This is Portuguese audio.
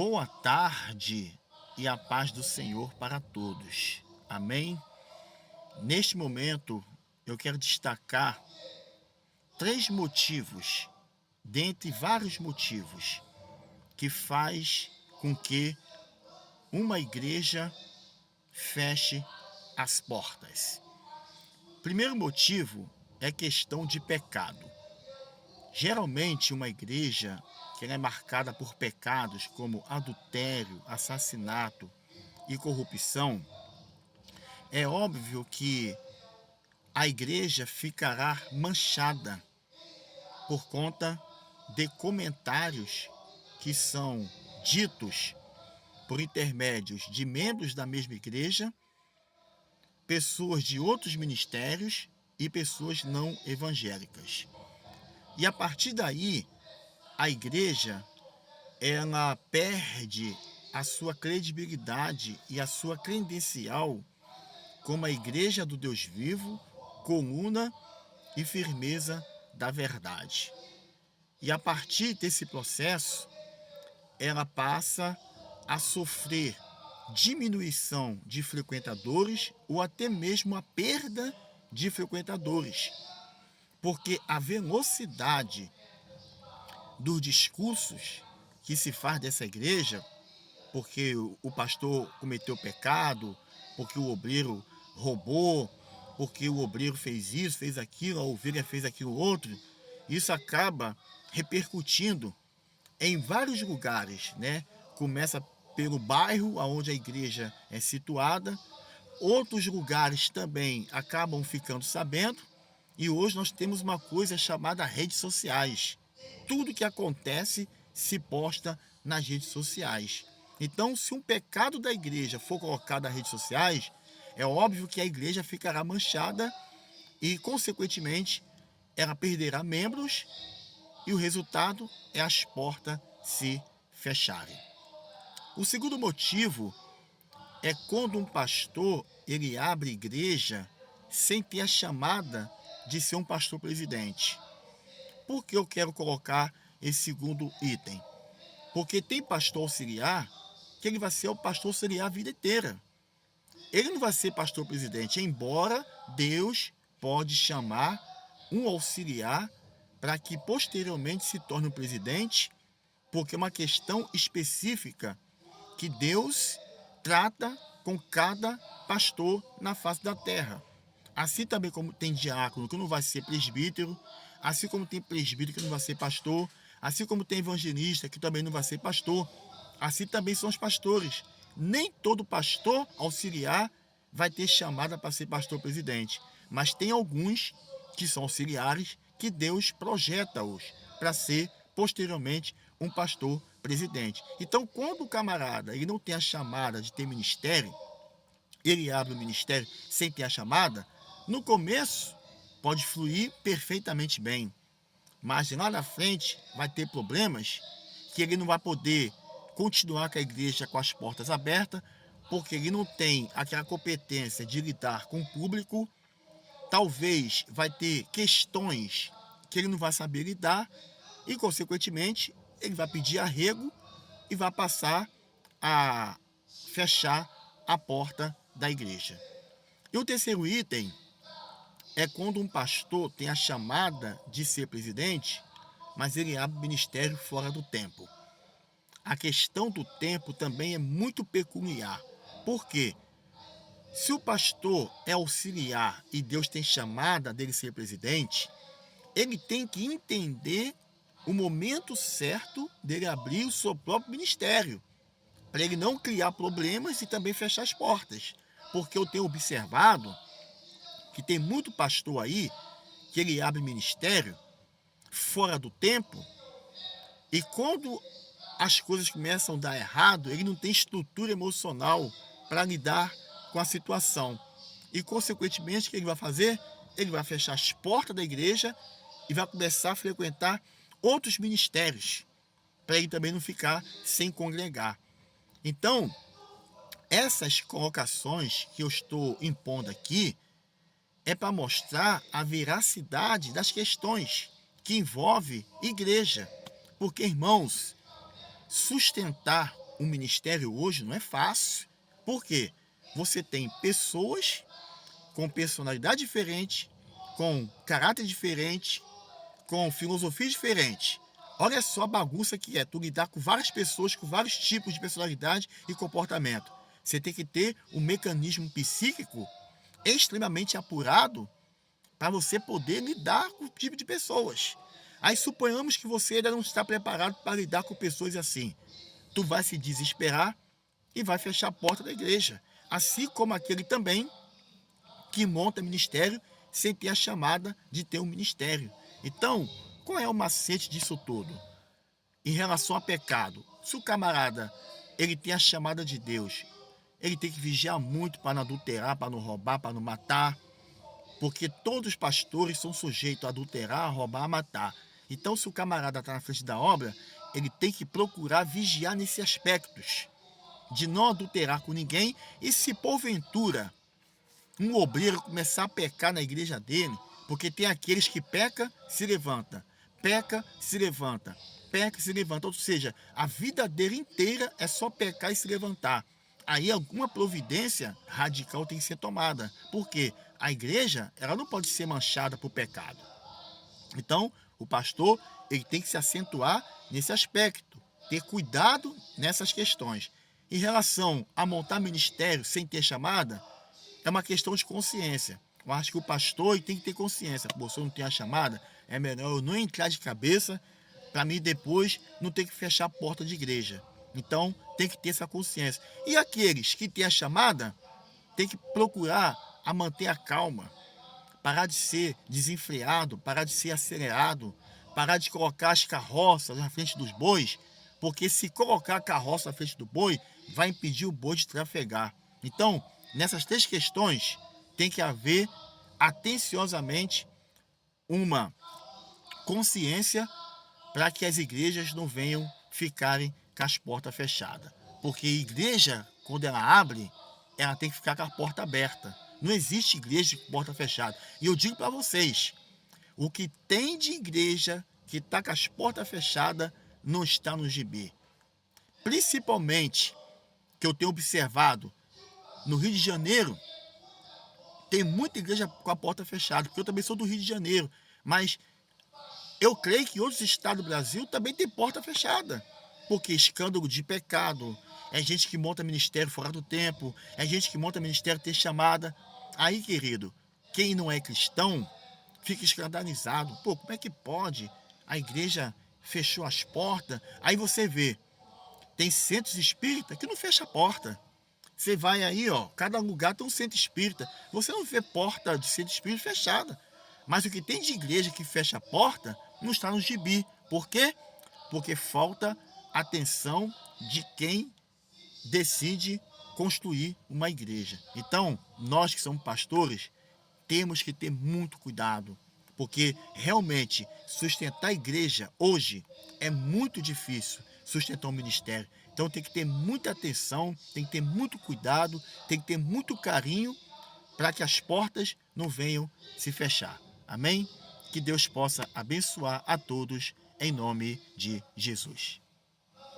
Boa tarde e a paz do Senhor para todos. Amém? Neste momento, eu quero destacar 3 motivos, dentre vários motivos, que faz com que uma igreja feche as portas. Primeiro motivo é questão de pecado. Geralmente, uma igreja que é marcada por pecados como adultério, assassinato e corrupção, é óbvio que a igreja ficará manchada por conta de comentários que são ditos por intermédios de membros da mesma igreja, pessoas de outros ministérios e pessoas não evangélicas. E a partir daí, a igreja ela perde a sua credibilidade e a sua credencial como a igreja do Deus vivo, comuna e firmeza da verdade. E a partir desse processo, ela passa a sofrer diminuição de frequentadores ou até mesmo a perda de frequentadores, porque a velocidade dos discursos que se faz dessa igreja, porque o pastor cometeu pecado, porque o obreiro roubou, porque o obreiro fez isso, fez aquilo, a ovelha fez aquilo outro, isso acaba repercutindo em vários lugares, né? Começa pelo bairro onde a igreja é situada, outros lugares também acabam ficando sabendo, e hoje nós temos uma coisa chamada redes sociais. Tudo que acontece se posta nas redes sociais. Então, se um pecado da igreja for colocado nas redes sociais, é óbvio que a igreja ficará manchada e, consequentemente, ela perderá membros e o resultado é as portas se fecharem. O segundo motivo é quando um pastor ele abre igreja sem ter a chamada de ser um pastor presidente. Por que eu quero colocar esse segundo item? Porque tem pastor auxiliar que ele vai ser o pastor auxiliar a vida inteira. Ele não vai ser pastor presidente, embora Deus pode chamar um auxiliar para que posteriormente se torne um presidente, porque é uma questão específica que Deus trata com cada pastor na face da terra. Assim também como tem diácono que não vai ser presbítero, assim como tem presbítero que não vai ser pastor, assim como tem evangelista que também não vai ser pastor, assim também são os pastores. Nem todo pastor auxiliar vai ter chamada para ser pastor presidente, mas tem alguns que são auxiliares que Deus projeta-os para ser posteriormente um pastor presidente. Então, quando o camarada ele não tem a chamada de ter ministério, ele abre o ministério sem ter a chamada, no começo pode fluir perfeitamente bem, mas lá na frente vai ter problemas que ele não vai poder continuar com a igreja com as portas abertas, porque ele não tem aquela competência de lidar com o público, talvez vai ter questões que ele não vai saber lidar e, consequentemente, ele vai pedir arrego e vai passar a fechar a porta da igreja. E o terceiro item é quando um pastor tem a chamada de ser presidente, mas ele abre o ministério fora do tempo. A questão do tempo também é muito peculiar. Por quê? Se o pastor é auxiliar e Deus tem chamada dele ser presidente, ele tem que entender o momento certo dele abrir o seu próprio ministério, para ele não criar problemas e também fechar as portas. Porque eu tenho observado que tem muito pastor aí que ele abre ministério fora do tempo e quando as coisas começam a dar errado, ele não tem estrutura emocional para lidar com a situação. E, consequentemente, o que ele vai fazer? Ele vai fechar as portas da igreja e vai começar a frequentar outros ministérios, para ele também não ficar sem congregar. Então, essas colocações que eu estou impondo aqui é para mostrar a veracidade das questões que envolve igreja. Porque, irmãos, sustentar um ministério hoje não é fácil. Por quê? Você tem pessoas com personalidade diferente, com caráter diferente, com filosofia diferente. Olha só a bagunça que é tu lidar com várias pessoas com vários tipos de personalidade e comportamento. Você tem que ter um mecanismo psíquico extremamente apurado para você poder lidar com o tipo de pessoas. Aí suponhamos que você ainda não está preparado para lidar com pessoas assim. Tu vai se desesperar e vai fechar a porta da igreja. Assim como aquele também que monta ministério sem ter a chamada de ter um ministério. Então, qual é o macete disso tudo? Em relação a pecado, se o camarada ele tem a chamada de Deus, ele tem que vigiar muito para não adulterar, para não roubar, para não matar, porque todos os pastores são sujeitos a adulterar, a roubar, a matar. Então, se o camarada está na frente da obra, ele tem que procurar vigiar nesses aspectos, de não adulterar com ninguém, e se porventura um obreiro começar a pecar na igreja dele, porque tem aqueles que peca, se levanta, peca, se levanta, peca, se levanta, ou seja, a vida dele inteira é só pecar e se levantar. Aí alguma providência radical tem que ser tomada, porque a igreja ela não pode ser manchada por pecado. Então, o pastor ele tem que se acentuar nesse aspecto, ter cuidado nessas questões. Em relação a montar ministério sem ter chamada, é uma questão de consciência. Eu acho que o pastor tem que ter consciência. Pô, se eu não tenho a chamada, é melhor eu não entrar de cabeça para mim depois não ter que fechar a porta de igreja. Então, tem que ter essa consciência. E aqueles que têm a chamada, tem que procurar a manter a calma, parar de ser desenfreado, parar de ser acelerado, parar de colocar as carroças na frente dos bois, porque se colocar a carroça na frente do boi, vai impedir o boi de trafegar. Então, nessas três questões, tem que haver atenciosamente uma consciência para que as igrejas não venham ficarem com as portas fechadas. Porque a igreja, quando ela abre, ela tem que ficar com a porta aberta. Não existe igreja com porta fechada. E eu digo para vocês, o que tem de igreja que está com as portas fechadas não está no gibi. Principalmente, que eu tenho observado, no Rio de Janeiro, tem muita igreja com a porta fechada, porque eu também sou do Rio de Janeiro. Mas eu creio que outros estados do Brasil também tem porta fechada. Porque escândalo de pecado, é gente que monta ministério fora do tempo, é gente que monta ministério ter chamada. Aí, querido, quem não é cristão fica escandalizado. Pô, como é que pode? A igreja fechou as portas. Aí você vê, tem centros espíritas que não fecham a porta. Você vai aí, ó, cada lugar tem um centro espírita. Você não vê porta de centro espírita fechada. Mas o que tem de igreja que fecha a porta não está no gibi. Por quê? Porque falta atenção de quem decide construir uma igreja. Então, nós que somos pastores, temos que ter muito cuidado, porque realmente sustentar a igreja hoje é muito difícil, sustentar um ministério. Então tem que ter muita atenção, tem que ter muito cuidado, tem que ter muito carinho para que as portas não venham se fechar. Amém? Que Deus possa abençoar a todos em nome de Jesus.